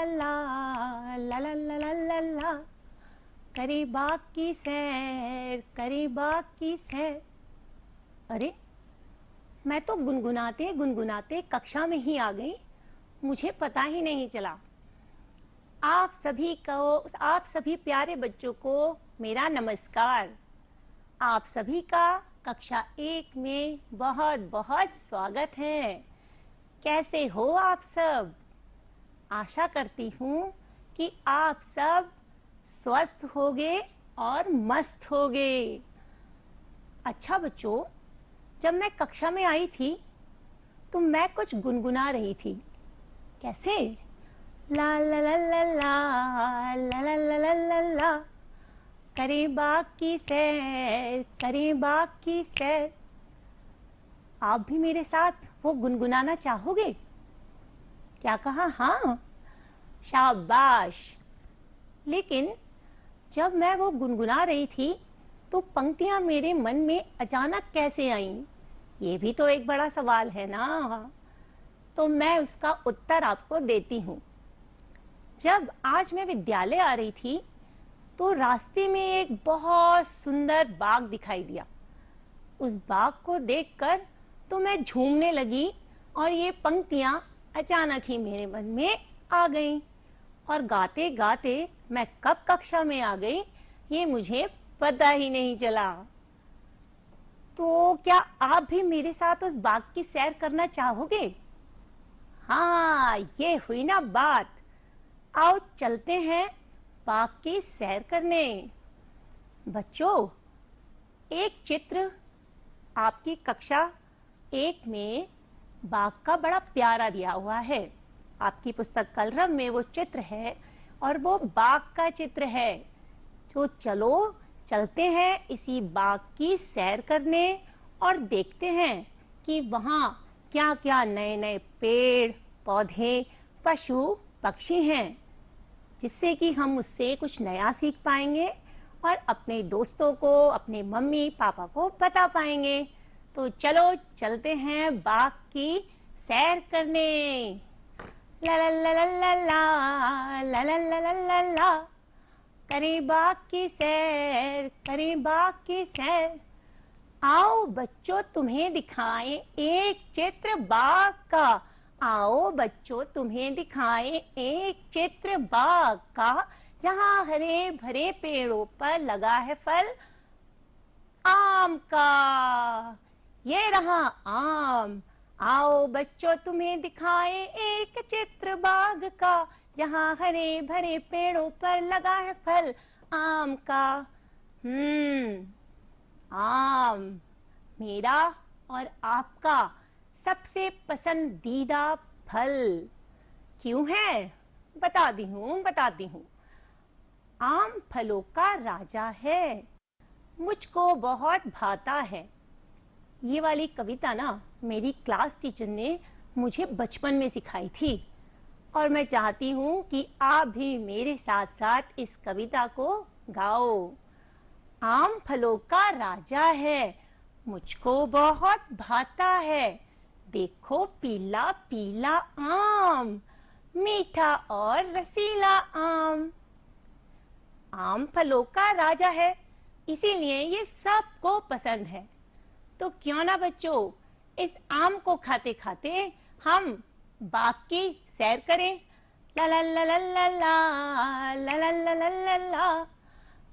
ला ला ला ला ला ला ला, करे बाग की सैर, करे बाग की सैर। अरे, मैं तो गुनगुनाते गुनगुनाते कक्षा में ही आ गई, मुझे पता ही नहीं चला। आप सभी प्यारे बच्चों को मेरा नमस्कार। आप सभी का कक्षा 1 में बहुत बहुत स्वागत है। कैसे हो आप सब? आशा करती हूँ कि आप सब स्वस्थ होगे और मस्त होगे। अच्छा बच्चों, जब मैं कक्षा में आई थी तो मैं कुछ गुनगुना रही थी। कैसे? ला ला ला ला ला ला ला ला ला ला ला, करे बाग की सैर, करे बाग की सैर। आप भी मेरे साथ वो गुनगुनाना चाहोगे? क्या कहा? हाँ, शाबाश। लेकिन जब मैं वो गुनगुना रही थी तो पंक्तियां मेरे मन में अचानक कैसे आईं? ये भी तो एक बड़ा सवाल है ना। तो मैं उसका उत्तर आपको देती हूँ। जब आज मैं विद्यालय आ रही थी तो रास्ते में एक बहुत सुंदर बाग दिखाई दिया। उस बाग को देखकर तो मैं झूमने लगी और ये पंक्तियां अचानक ही मेरे मन में आ गईं। और गाते गाते मैं कब कक्षा में आ गई ये मुझे पता ही नहीं चला। तो क्या आप भी मेरे साथ उस बाग की सैर करना चाहोगे? हाँ, ये हुई ना बात। आओ चलते हैं बाग की सैर करने। बच्चों, एक चित्र आपकी कक्षा 1 में बाग का बड़ा प्यारा दिया हुआ है। आपकी पुस्तक कलरव में वो चित्र है और वो बाग का चित्र है। तो चलो चलते हैं इसी बाग की सैर करने और देखते हैं कि वहाँ क्या क्या नए नए पेड़ पौधे पशु पक्षी हैं, जिससे कि हम उससे कुछ नया सीख पाएंगे और अपने दोस्तों को, अपने मम्मी पापा को बता पाएंगे। तो चलो चलते हैं बाग की सैर करने। ला ला ला ला ला ला ला ला ला ला ला ला, करे बाग की सैर, करे बाग की सैर। आओ बच्चों, तुम्हें दिखाएं एक चित्र बाग का। आओ बच्चों, तुम्हें दिखाएं एक चित्र बाग का, जहाँ हरे भरे पेड़ों पर लगा है फल आम का। ये रहा आम। आओ बच्चों, तुम्हें दिखाएं एक चित्र बाग का, जहाँ हरे भरे पेड़ों पर लगा है फल आम का। आम मेरा और आपका सबसे पसंदीदा फल क्यों है? बताती हूँ। आम फलों का राजा है, मुझको बहुत भाता है। ये वाली कविता ना मेरी क्लास टीचर ने मुझे बचपन में सिखाई थी और मैं चाहती हूँ कि आप भी मेरे साथ साथ इस कविता को गाओ। आम फलों का राजा है, मुझको बहुत भाता है। देखो पीला पीला आम, मीठा और रसीला आम। आम फलों का राजा है, इसीलिए ये सबको पसंद है। तो क्यों ना बच्चों, इस आम को खाते खाते हम बाग की सैर करें। ला ला ला ला ला ला ला ला ला ला ला ला,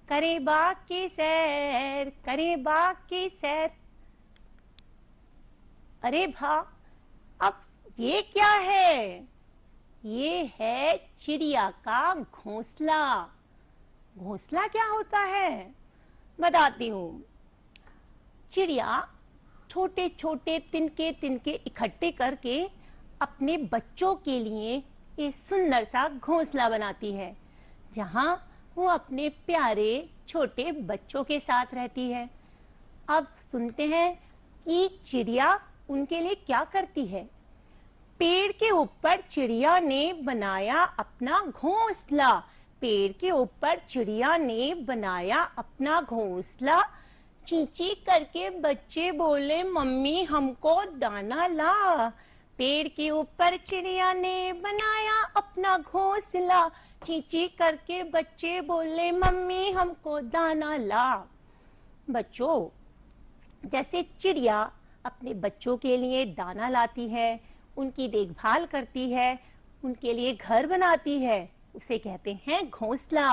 करे बाग की सैर, करे बाग की सैर। अरे भा, अब ये क्या है? ये है चिड़िया का घोंसला। घोंसला क्या होता है? बताती हूँ। चिड़िया छोटे छोटे तिनके तिनके इकट्ठे करके अपने बच्चों के लिए एक सुंदर सा घोंसला बनाती है, जहाँ वो अपने प्यारे छोटे बच्चों के साथ रहती है। अब सुनते हैं कि चिड़िया उनके लिए क्या करती है। पेड़ के ऊपर चिड़िया ने बनाया अपना घोंसला। पेड़ के ऊपर चिड़िया ने बनाया अपना घोंसला। चींची करके बच्चे बोले, मम्मी हमको दाना ला। पेड़ के ऊपर चिड़िया ने बनाया अपना घोंसला, चींची करके बच्चे बोले मम्मी हमको दाना ला। बच्चों, जैसे चिड़िया अपने बच्चों के लिए दाना लाती है, उनकी देखभाल करती है, उनके लिए घर बनाती है, उसे कहते हैं घोंसला।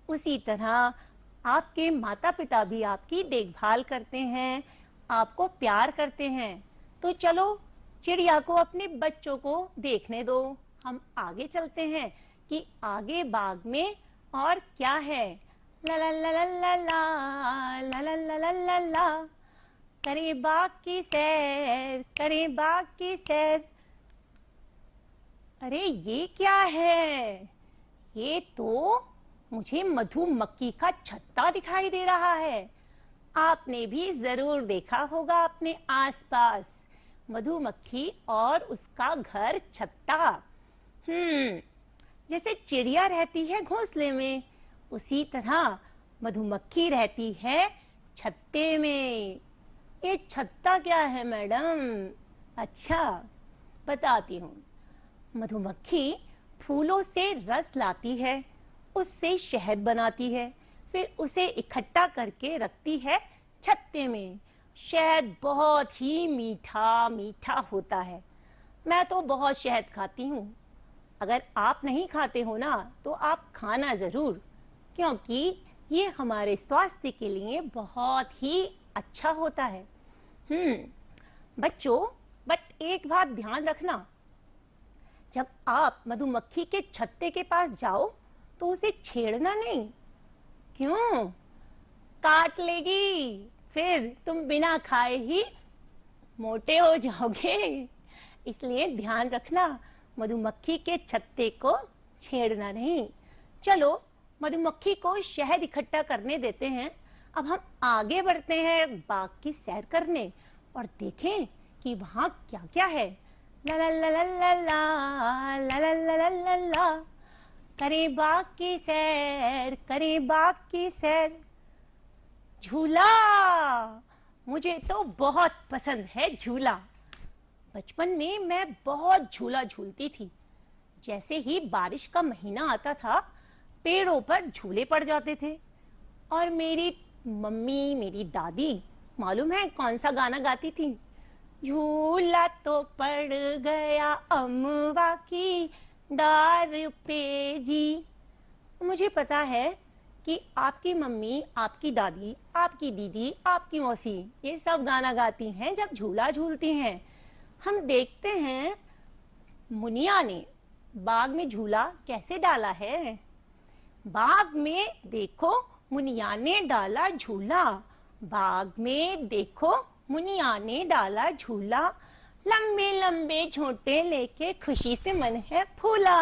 उसी तरह आपके माता पिता भी आपकी देखभाल करते हैं, आपको प्यार करते हैं। तो चलो चिड़िया को अपने बच्चों को देखने दो। हम आगे चलते हैं कि आगे बाग में और क्या है। ला ला ला ला ला ला ला ला ला ला ला ला, करें बाग की सैर, करें बाग की सैर। अरे ये क्या है? ये तो मुझे मधुमक्खी का छत्ता दिखाई दे रहा है। आपने भी जरूर देखा होगा अपने आसपास मधुमक्खी और उसका घर छत्ता। जैसे चिड़िया रहती है घोंसले में, उसी तरह मधुमक्खी रहती है छत्ते में। ये छत्ता क्या है मैडम? अच्छा, बताती हूँ। मधुमक्खी फूलों से रस लाती है, उससे शहद बनाती है, फिर उसे इकट्ठा करके रखती है छत्ते में। शहद बहुत ही मीठा मीठा होता है। मैं तो बहुत शहद खाती हूँ। अगर आप नहीं खाते हो ना, तो आप खाना जरूर, क्योंकि ये हमारे स्वास्थ्य के लिए बहुत ही अच्छा होता है। बच्चों, बट एक बात ध्यान रखना, जब आप मधुमक्खी के छत्ते के पास जाओ तो उसे छेड़ना नहीं। क्यों? काट लेगी, फिर तुम बिना खाए ही मोटे हो जाओगे। इसलिए ध्यान रखना, मधुमक्खी के छत्ते को छेड़ना नहीं। चलो मधुमक्खी को शहद इकट्ठा करने देते हैं। अब हम आगे बढ़ते हैं बाग की सैर करने और देखें कि वहां क्या क्या है। ला ला ला ला ला ला ला ला ला ला ला ला, करें बाग की सैर, करें बाग की सैर। झूला, मुझे तो बहुत पसंद है झूला। बचपन में मैं बहुत झूला झूलती थी। जैसे ही बारिश का महीना आता था, पेड़ों पर झूले पड़ जाते थे और मेरी मम्मी, मेरी दादी मालूम है कौन सा गाना गाती थी? झूला तो पड़ गया अमवा की डार पे जी। मुझे पता है कि आपकी मम्मी, आपकी दादी, आपकी दीदी, आपकी मौसी ये सब गाना गाती हैं जब झूला झूलती हैं। हम देखते हैं मुनिया ने बाग में झूला कैसे डाला है। बाग में देखो मुनिया ने डाला झूला, बाग में देखो मुनिया ने डाला झूला, लंबे लंबे झोंटे लेके खुशी से मन है फूला।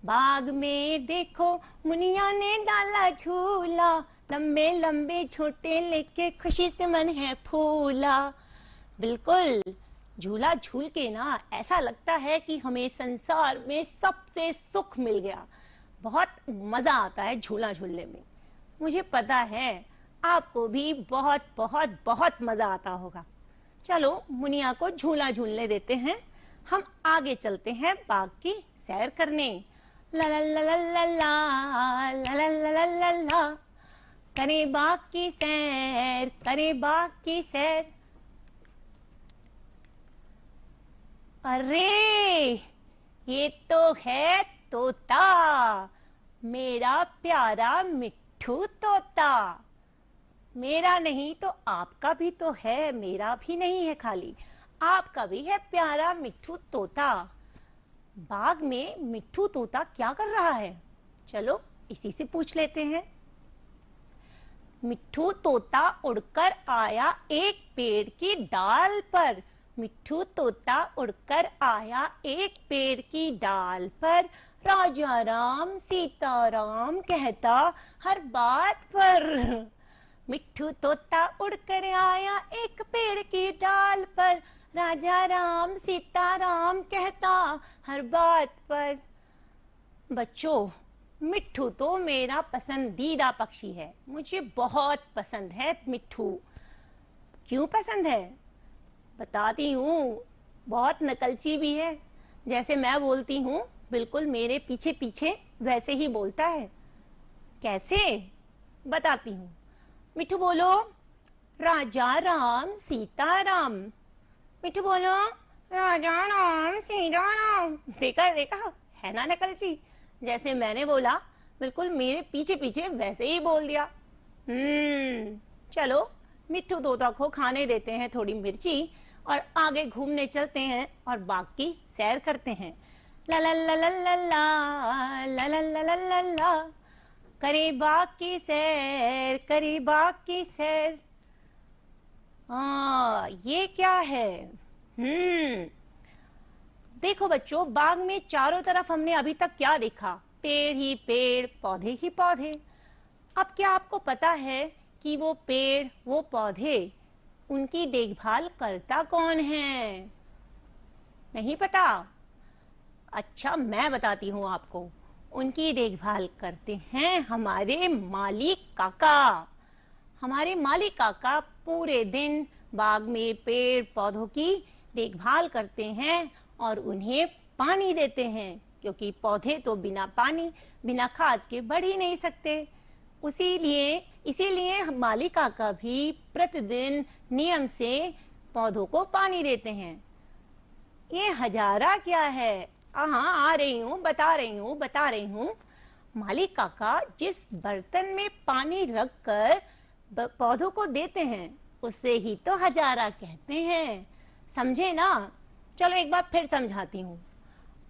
बाग में देखो मुनिया ने डाला झूला, लंबे लंबे झोंटे लेके खुशी से मन है फूला। बिल्कुल, झूला झूल के ना ऐसा लगता है कि हमें संसार में सबसे सुख मिल गया। बहुत मजा आता है झूला झूलने में। मुझे पता है आपको भी बहुत बहुत बहुत मजा आता होगा। चलो मुनिया को झूला झूलने देते हैं, हम आगे चलते हैं बाग की सैर करने। ला ला ला ला ला ला ला ला ला ला ला ला, करें बाग की सैर, करें बाग की सैर। अरे ये तो है तोता, मेरा प्यारा मिट्ठू तोता। मेरा नहीं तो आपका भी तो है, मेरा भी नहीं है खाली, आपका भी है प्यारा मिट्ठू तोता। बाग में मिट्ठू तोता क्या कर रहा है? चलो इसी से पूछ लेते हैं। मिट्ठू तोता उड़कर आया एक पेड़ की डाल पर, मिट्ठू तोता उड़कर आया एक पेड़ की डाल पर, राजा राम सीता राम कहता हर बात पर। मिट्ठू तोता उड़कर आया एक पेड़ की डाल पर, राजा राम सीता राम कहता हर बात पर। बच्चों, मिट्ठू तो मेरा पसंदीदा पक्षी है, मुझे बहुत पसंद है मिट्ठू। क्यों पसंद है बताती हूँ। बहुत नकलची भी है। जैसे मैं बोलती हूँ बिल्कुल मेरे पीछे पीछे वैसे ही बोलता है। कैसे? बताती हूँ। मिठू बोलो, राजा राम सीता राम। मिठू बोलो, राजा राम सीता राम। देखा देखा, है ना नकलची? जैसे मैंने बोला बिल्कुल मेरे पीछे पीछे वैसे ही बोल दिया। चलो मिट्ठू तोता को खाने देते हैं थोड़ी मिर्ची और आगे घूमने चलते हैं और बाग की सैर करते हैं। ला ला ला ला ला ला ला ला ला ला ला ला, करे बाग की सैर, करे बाग की सैर। ये क्या है? देखो बच्चों, बाग में चारों तरफ हमने अभी तक क्या देखा? पेड़ ही पेड़, पौधे ही पौधे। अब क्या आपको पता है कि वो पेड़, वो पौधे, उनकी देखभाल करता कौन है? नहीं पता? अच्छा, मैं बताती हूँ आपको। उनकी देखभाल करते हैं हमारे माली काका। हमारे माली काका पूरे दिन बाग में पेड़ पौधों की देखभाल करते हैं और उन्हें पानी देते हैं, क्योंकि पौधे तो बिना पानी, बिना खाद के बढ़ ही नहीं सकते। इसीलिए माली काका भी प्रतिदिन नियम से पौधों को पानी देते हैं। ये हजारा क्या है? आ रही हूँ, बता रही हूँ। माली काका जिस बर्तन में पानी रखकर पौधों को देते हैं उसे ही तो हजारा कहते हैं। समझे ना? चलो एक बार फिर समझाती हूँ।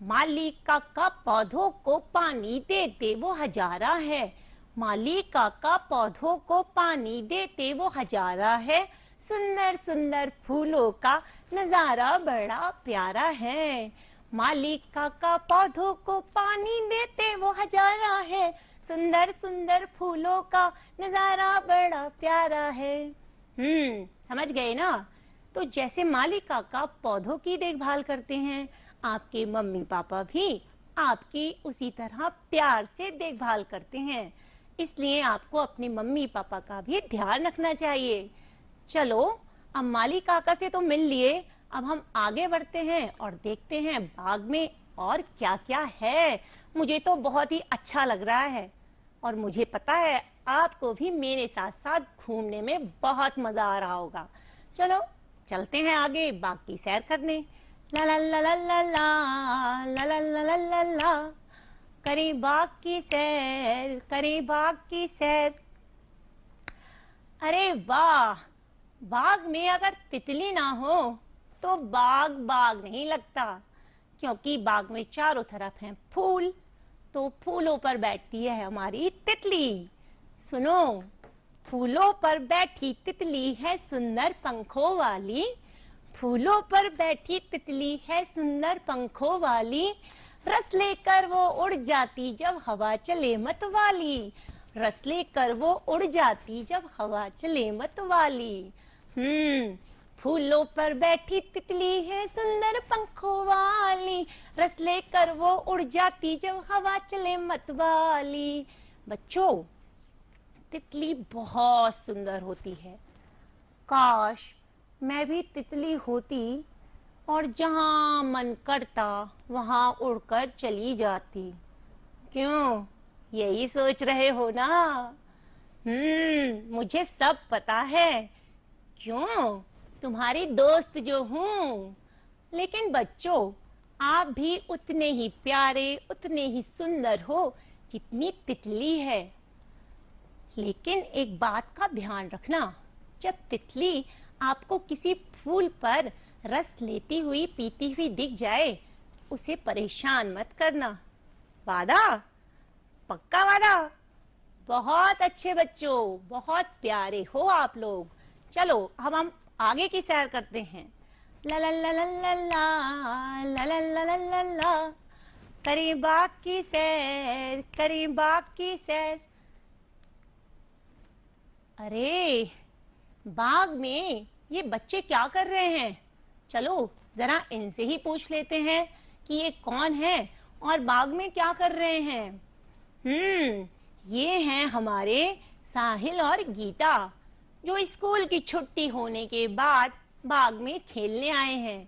माली काका पौधों को पानी देते वो हजारा है। माली काका पौधों को पानी देते वो हजारा है। सुंदर सुंदर फूलों का नजारा बड़ा प्यारा है। माली काका पौधों को पानी देते वो हजारा है। सुंदर सुंदर फूलों का नजारा बड़ा प्यारा है। समझ गए ना? तो जैसे माली काका पौधों की देखभाल करते हैं, आपके मम्मी पापा भी आपकी उसी तरह प्यार से देखभाल करते हैं। इसलिए आपको अपने मम्मी पापा का भी ध्यान रखना चाहिए। चलो, अब माली काका से तो मिल लिए, अब हम आगे बढ़ते हैं और देखते हैं बाग में और क्या क्या है। मुझे तो बहुत ही अच्छा लग रहा है और मुझे पता है आपको भी मेरे साथ साथ घूमने में बहुत मजा आ रहा होगा। चलो चलते हैं आगे बाग की सैर करने। ला ला ला ला ला ला ला ला ला ला ला ला, करें बाग की सैर, करें बाग की सैर। अरे वाह, बाग में अगर तितली ना हो तो बाग बाग नहीं लगता, क्योंकि बाग में चारों तरफ हैं फूल, तो फूलों पर बैठती है हमारी तितली। सुनो, फूलों पर बैठी तितली है सुंदर पंखों वाली। फूलों पर बैठी तितली है सुंदर पंखों वाली। रस लेकर वो उड़ जाती जब हवा चले मत वाली। रस लेकर वो उड़ जाती जब हवा चले मत वाली। फूलों पर बैठी तितली है सुंदर पंखों वाली। रस लेकर वो उड़ जाती जब हवा चले मत वाली। बच्चों, तितली बहुत सुंदर होती है। काश मैं भी तितली होती और जहां मन करता वहां उड़कर चली जाती। क्यों, यही सोच रहे हो ना? मुझे सब पता है। क्यों, तुम्हारी दोस्त जो हूं। लेकिन बच्चों, आप भी उतने ही प्यारे, उतने ही सुंदर हो जितनी तितली है। लेकिन एक बात का ध्यान रखना, जब तितली आपको किसी फूल पर रस लेती हुई पीती हुई दिख जाए, उसे परेशान मत करना। वादा? पक्का वादा? बहुत अच्छे बच्चों, बहुत प्यारे हो आप लोग। चलो अब हम आगे की सैर करते हैं। ला ला ला ला ला ला ला ला ला ला ला ला, करें बाग की सैर, करें बाग की सैर। अरे, बाग में ये बच्चे क्या कर रहे हैं? चलो जरा इनसे ही पूछ लेते हैं कि ये कौन है और बाग में क्या कर रहे हैं। ये हैं हमारे साहिल और गीता, जो स्कूल की छुट्टी होने के बाद बाग में खेलने आए हैं।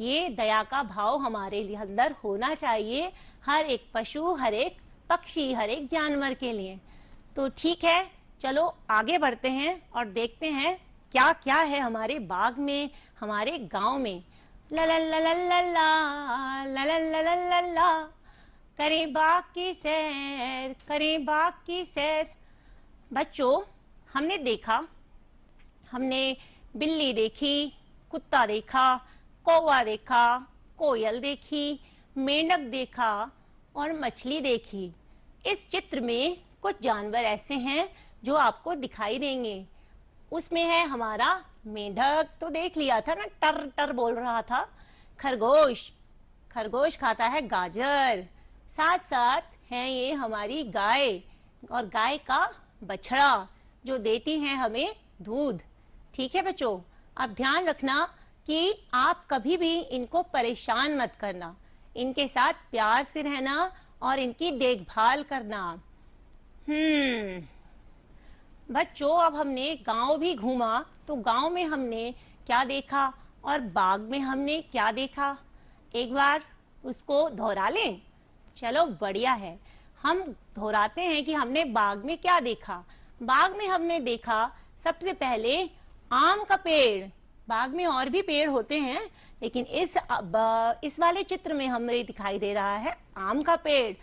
ये दया का भाव हमारे लिए अंदर होना चाहिए, हर एक पशु, हर एक पक्षी, हर एक जानवर के लिए। तो ठीक है, चलो आगे बढ़ते हैं और देखते हैं क्या क्या है हमारे बाग में, हमारे गांव में। ला ला ला ला ला ला ला ला ला ला ला ला, करें बाग की सैर, करें बाग की सैर। बच्चों, हमने देखा, हमने बिल्ली देखी, कुत्ता देखा, कौवा देखा, कोयल देखी, मेंढक देखा और मछली देखी। इस चित्र में कुछ जानवर ऐसे हैं जो आपको दिखाई देंगे। उसमें है हमारा मेंढक, तो देख लिया था ना, टर टर बोल रहा था। खरगोश, खरगोश खाता है गाजर। साथ साथ है ये हमारी गाय, और गाय का बछड़ा जो देती है हमें दूध। ठीक है बच्चों, अब ध्यान रखना कि आप कभी भी इनको परेशान मत करना, इनके साथ प्यार से रहना और इनकी देखभाल करना। बच्चों, अब हमने गांव भी घूमा, तो गांव में हमने क्या देखा और बाग में हमने क्या देखा, एक बार उसको दोहरा लें। चलो बढ़िया है, हम दोहराते हैं कि हमने बाग में क्या देखा। बाग में हमने देखा सबसे पहले आम का पेड़। बाग में और भी पेड़ होते हैं, लेकिन इस वाले चित्र में हमें दिखाई दे रहा है आम का पेड़,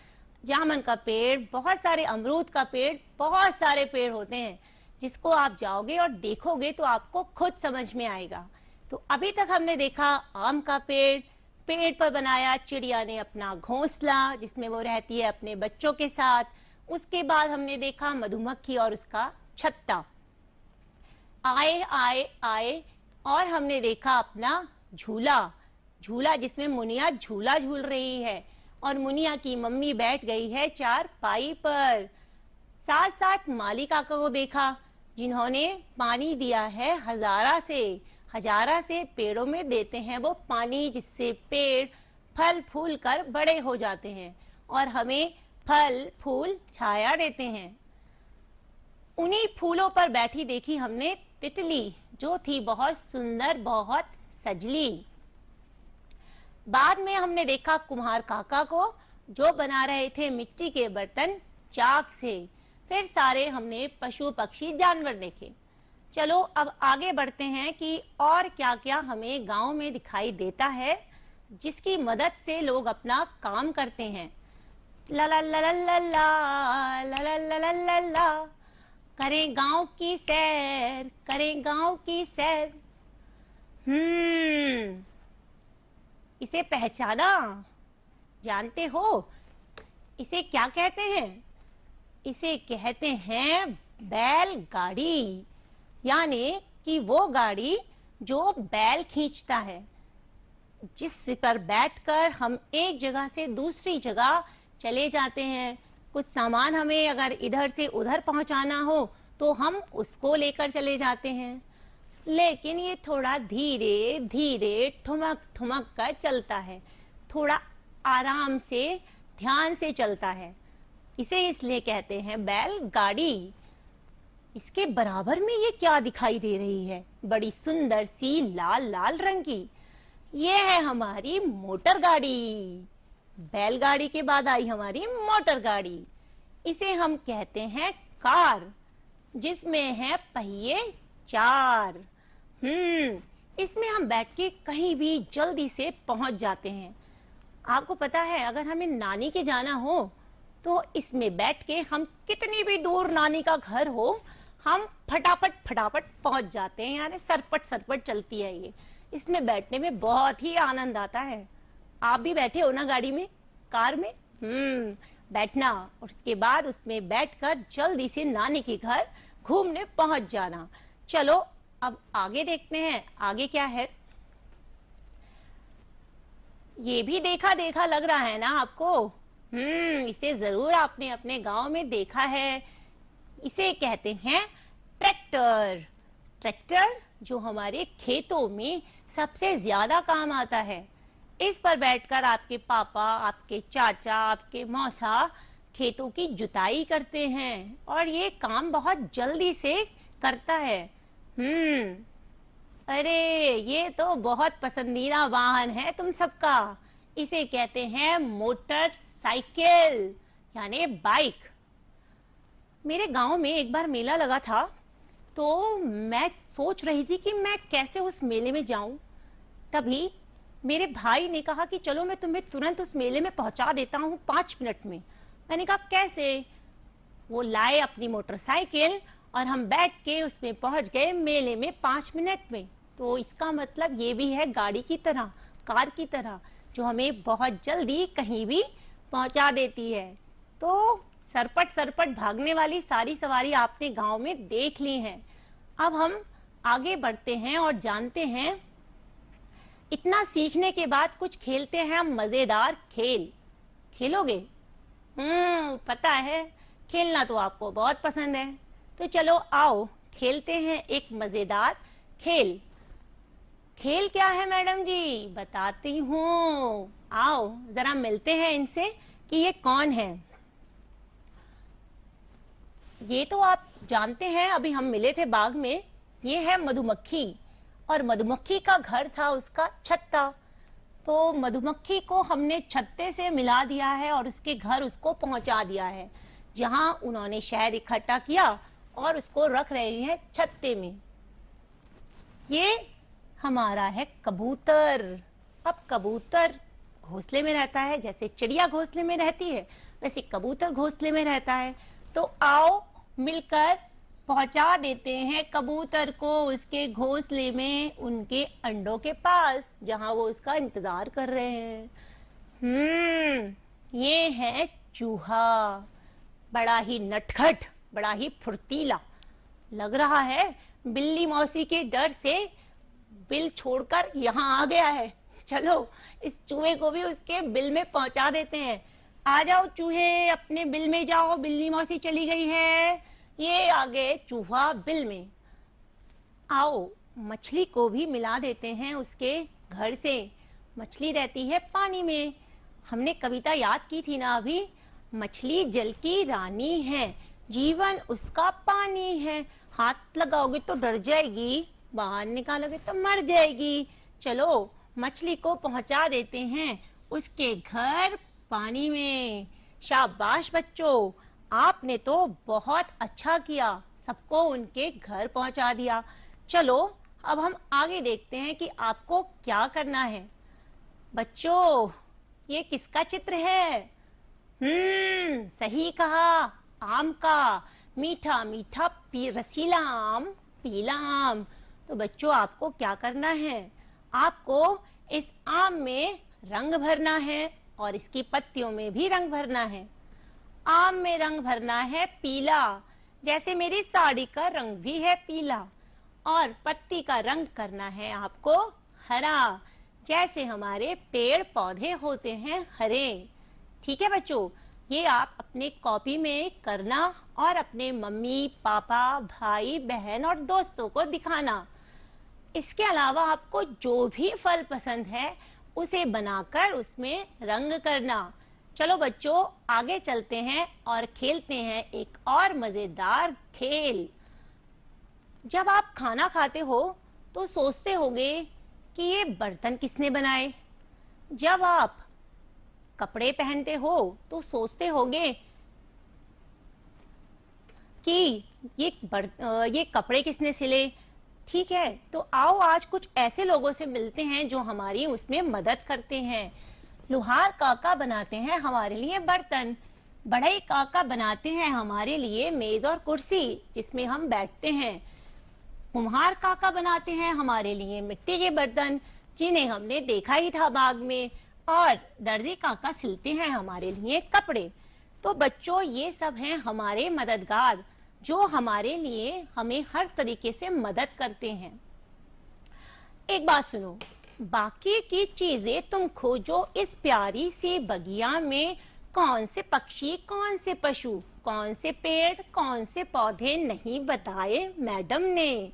जामुन का पेड़, बहुत सारे अमरूद का पेड़, बहुत सारे पेड़ होते हैं जिसको आप जाओगे और देखोगे तो आपको खुद समझ में आएगा। तो अभी तक हमने देखा आम का पेड़, पेड़ पर बनाया चिड़िया ने अपना घोंसला जिसमें वो रहती है अपने बच्चों के साथ। उसके बाद हमने देखा मधुमक्खी और उसका छत्ता। आए आए आए और हमने देखा अपना झूला, झूला जिसमें मुनिया झूला झूल रही है और मुनिया की मम्मी बैठ गई है चारपाई पर। साथ साथ माली काका को देखा जिन्होंने पानी दिया है हजारा से। हजारा से पेड़ों में देते हैं वो पानी, जिससे पेड़ फल फूल कर बड़े हो जाते हैं और हमें फल फूल छाया देते हैं। उन्हीं फूलों पर बैठी देखी हमने तितली, जो थी बहुत सुंदर, बहुत सजली। बाद में हमने देखा कुम्हार काका को जो बना रहे थे मिट्टी के बर्तन चाक से। फिर सारे हमने पशु पक्षी जानवर देखे। चलो अब आगे बढ़ते हैं कि और क्या क्या हमें गांव में दिखाई देता है जिसकी मदद से लोग अपना काम करते हैं। ला ला ला ला ला ला ला ला ला ला ला, करें गांव की सैर, करें गांव की सैर। इसे पहचाना? जानते हो इसे क्या कहते हैं? इसे कहते हैं बैलगाड़ी, यानी कि वो गाड़ी जो बैल खींचता है, जिस पर बैठकर हम एक जगह से दूसरी जगह चले जाते हैं। कुछ सामान हमें अगर इधर से उधर पहुंचाना हो तो हम उसको लेकर चले जाते हैं, लेकिन ये थोड़ा धीरे धीरे ठुमक ठुमक कर चलता है, थोड़ा आराम से ध्यान से चलता है। इसे इसलिए कहते हैं बैलगाड़ी। इसके बराबर में ये क्या दिखाई दे रही है, बड़ी सुंदर सी लाल लाल रंग की? ये है हमारी मोटर गाड़ी। बैलगाड़ी के बाद आई हमारी मोटर गाड़ी। इसे हम कहते हैं कार, जिसमें है पहिए 4। इसमें हम बैठ के कहीं भी जल्दी से पहुंच जाते हैं। आपको पता है, अगर हमें नानी के जाना हो तो इसमें बैठ के हम कितनी भी दूर नानी का घर हो, हम फटाफट फटाफट पहुंच जाते हैं। यानी सरपट सरपट चलती है ये। इसमें बैठने में बहुत ही आनंद आता है। आप भी बैठे हो ना गाड़ी में, कार में? बैठना और उसके बाद उसमें बैठकर जल्दी से नानी के घर घूमने पहुंच जाना। चलो अब आगे देखते हैं, आगे क्या है। ये भी देखा देखा लग रहा है ना आपको? इसे जरूर आपने अपने गांव में देखा है। इसे कहते हैं ट्रैक्टर। ट्रैक्टर जो हमारे खेतों में सबसे ज्यादा काम आता है। इस पर बैठकर आपके पापा, आपके चाचा, आपके मौसा खेतों की जुताई करते हैं और ये काम बहुत जल्दी से करता है। अरे ये तो बहुत पसंदीदा वाहन है तुम सबका। इसे कहते हैं मोटरसाइकिल यानी बाइक। मेरे गांव में एक बार मेला लगा था, तो मैं सोच रही थी कि मैं कैसे उस मेले में जाऊं। तभी मेरे भाई ने कहा कि चलो मैं तुम्हें तुरंत उस मेले में पहुंचा देता हूं 5 मिनट में। मैंने कहा कैसे? वो लाए अपनी मोटरसाइकिल और हम बैठ के उसमें पहुंच गए मेले में 5 मिनट में। तो इसका मतलब ये भी है गाड़ी की तरह, कार की तरह, जो हमें बहुत जल्दी कहीं भी पहुंचा देती है। तो सरपट सरपट भागने वाली सारी सवारी आपने गांव में देख ली हैं। अब हम आगे बढ़ते हैं और जानते हैं, इतना सीखने के बाद कुछ खेलते हैं हम मजेदार खेल। खेलोगे? पता है, खेलना तो आपको बहुत पसंद है। तो चलो आओ खेलते हैं एक मजेदार खेल। खेल क्या है मैडम जी? बताती हूँ, आओ जरा मिलते हैं इनसे कि ये कौन है। ये तो आप जानते हैं, अभी हम मिले थे बाग में। ये है मधुमक्खी, और मधुमक्खी का घर था उसका छत्ता। तो मधुमक्खी को हमने छत्ते से मिला दिया है और उसके घर उसको पहुंचा दिया है, जहां उन्होंने शहद इकट्ठा किया और उसको रख रहे हैं छत्ते में। ये हमारा है कबूतर। अब कबूतर घोंसले में रहता है, जैसे चिड़िया घोंसले में रहती है वैसे कबूतर घोंसले में रहता है। तो आओ मिलकर पहुंचा देते हैं कबूतर को उसके घोंसले में, उनके अंडों के पास, जहां वो उसका इंतजार कर रहे हैं। ये है चूहा, बड़ा ही नटखट, बड़ा ही फुर्तीला लग रहा है। बिल्ली मौसी के डर से बिल छोड़कर यहाँ आ गया है। चलो इस चूहे को भी उसके बिल में पहुंचा देते हैं। आ जाओ चूहे, अपने बिल में जाओ, बिल्ली मौसी चली गई है। ये आ गए चूहा बिल में। आओ मछली को भी मिला देते हैं उसके घर से। मछली रहती है पानी में। हमने कविता याद की थी ना अभी, मछली जल की रानी है, जीवन उसका पानी है, हाथ लगाओगे तो डर जाएगी, बाहर निकालोगे तो मर जाएगी। चलो मछली को पहुंचा देते हैं उसके घर पानी में। शाबाश बच्चों, आपने तो बहुत अच्छा किया, सबको उनके घर पहुंचा दिया। चलो अब हम आगे देखते हैं कि आपको क्या करना है। बच्चों ये किसका चित्र है? सही कहा, आम का। मीठा मीठा रसीला आम, पीला आम। तो बच्चों आपको क्या करना है? आपको इस आम में रंग भरना है और इसकी पत्तियों में भी रंग भरना है। आम में रंग भरना है पीला, जैसे मेरी साड़ी का रंग भी है पीला, और पत्ती का रंग करना है आपको हरा, जैसे हमारे पेड़ पौधे होते हैं हरे। ठीक है बच्चों, ये आप अपने कॉपी में करना और अपने मम्मी पापा भाई बहन और दोस्तों को दिखाना। इसके अलावा आपको जो भी फल पसंद है उसे बनाकर उसमें रंग करना। चलो बच्चों आगे चलते हैं और खेलते हैं एक और मजेदार खेल। जब आप खाना खाते हो तो सोचते होगे कि ये बर्तन किसने बनाए। जब आप कपड़े पहनते हो तो सोचते होगे कि ये कपड़े किसने सिले। ठीक है, तो आओ आज कुछ ऐसे लोगों से मिलते हैं जो हमारी उसमें मदद करते हैं। लुहार काका बनाते हैं हमारे लिए बर्तन, बढ़ई काका बनाते हैं हमारे लिए मेज और कुर्सी जिसमें हम बैठते हैं, कुम्हार काका बनाते हैं हमारे लिए मिट्टी के बर्तन जिन्हें हमने देखा ही था बाग में, और दर्जी काका सिलते हैं हमारे लिए कपड़े। तो बच्चों ये सब हैं हमारे मददगार जो हमारे लिए हमें हर तरीके से मदद करते हैं। एक बात सुनो, बाकी की चीजें तुम खोजो इस प्यारी सी बगिया में, कौन से पक्षी कौन से पशु कौन से पेड़ कौन से पौधे नहीं बताए मैडम ने।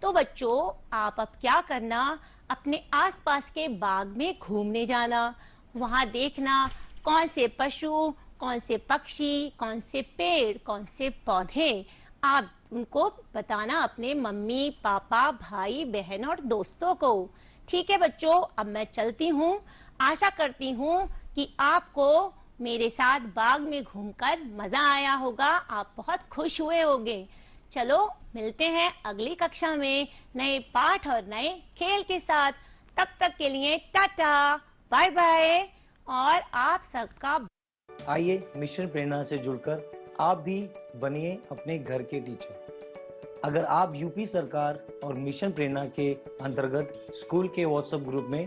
तो बच्चों आप अब क्या करना, अपने आसपास के बाग में घूमने जाना, वहां देखना कौन से पशु कौन से पक्षी कौन से पेड़ कौन से पौधे आप उनको बताना अपने मम्मी पापा भाई बहन और दोस्तों को। ठीक है बच्चों, अब मैं चलती हूँ। आशा करती हूँ कि आपको मेरे साथ बाग में घूमकर मजा आया होगा, आप बहुत खुश हुए होंगे। चलो मिलते हैं अगली कक्षा में नए पाठ और नए खेल के साथ। तब तक के लिए टाटा बाय बाय और आप सबका। आइए मिशन प्रेरणा से जुड़कर आप भी बनिए अपने घर के टीचर। अगर आप यूपी सरकार और मिशन प्रेरणा के अंतर्गत स्कूल के व्हाट्सएप ग्रुप में